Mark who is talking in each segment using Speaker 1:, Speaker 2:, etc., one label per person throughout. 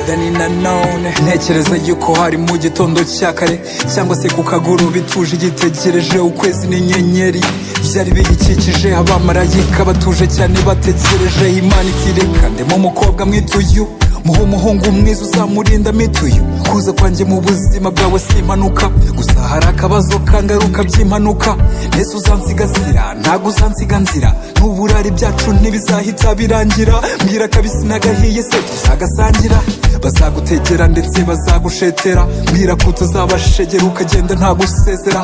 Speaker 1: Dany Nanone ntekereza yuko hari mu gitondo cya kare cyangwa se ku kaguru bituje igitegereje ukwezi n'inyenyeri byari biyikikije abamarayika batuje cyane bategereje Imana itireka ndemo umukobwa mwituyu muhe umuhungu mwiza uzamurinda mituyu kuza kwanjye mu buzima bwawe si impanuka gusa hari akabazo kangaruka by'impanuka nese uzansigasira ntago uzansiga nzira n'uburari byacu ntibizahita birangira mbwira kabisi nagahiye se tuzagasangira bazagutegera ndetse bazagushetera mbwira ko utazabashegera ukagenda nta gusezera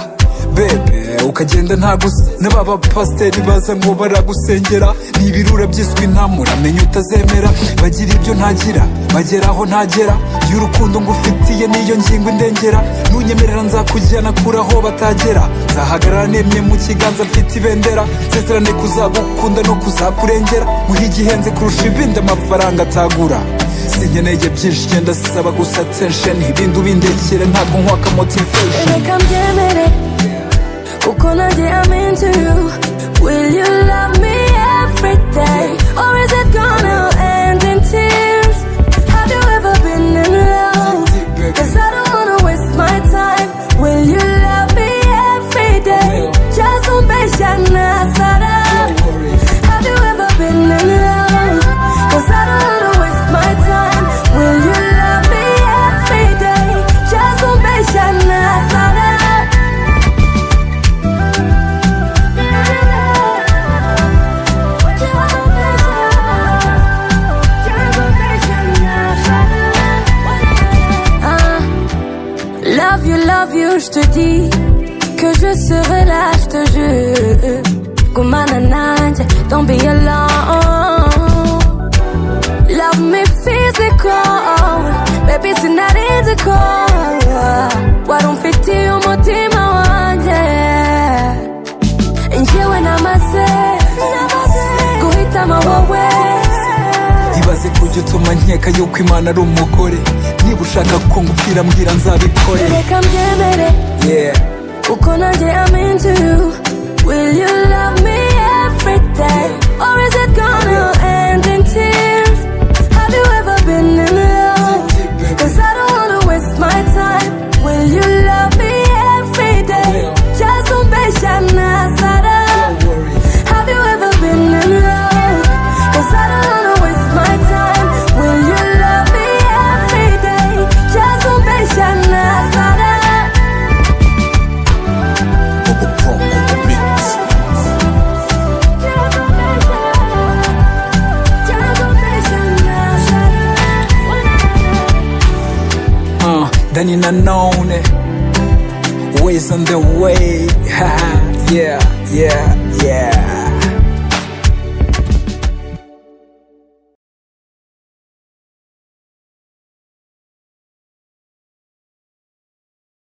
Speaker 1: bebe ukagenda nta gusa n'ababa pasiteri baza ngo baragusengera n'ibirura byiswe intamura menya utazemera bagira ibyo ntagira bageraho ntagera y'urukundo ngufitiye niyo ngingo indengera nunyemerera nzakujyana kure aho batagera nzahagarara nemye mu kiganza mfite ibendera nsezerane kuzagukunda no kuzakurengera muhe igihenze kurusha ibindi amafaranga atagura sinkeneye byinshi genda saba gusa attention ibindi ubindekere ntabwo nkwaka motivation
Speaker 2: reka mbyemere kuko nanjye I'm into you. Will you love me every day or is it gonna end in tears? Have you ever been in love? Cause I don't wanna waste my time. Will you love me every day? Just umbesha Nasara. Have you ever been in love? Cause I don't wanna waste my time. Will you love me every day? Just umbesha Nasara. Love you, je te dis que je serai là, je te jure. Kumanananja, don't be alone. Love me physical, baby it's not indical. Why don't fit you umutima wanje? Njyewe namase, guhitamo wowe.
Speaker 1: ibaze kujya utuma nkeka yuko Imana ari umugore niba ushaka ko ngupfira mbwira nzabikore
Speaker 2: reka mbyemere kuko nanjye I'm into you. Will you love me every day or is it gonna end in tears? Have you ever been in love? Cause I don't wanna waste my time. Will you love me every day? Just umbesha Nasara. Have you ever been in love? Cause I don't wanna waste my time. Will you love me every day? Just umbesha Nasara.
Speaker 1: Dany Nanone, Wayz on the way. Yeah, yeah, yeah.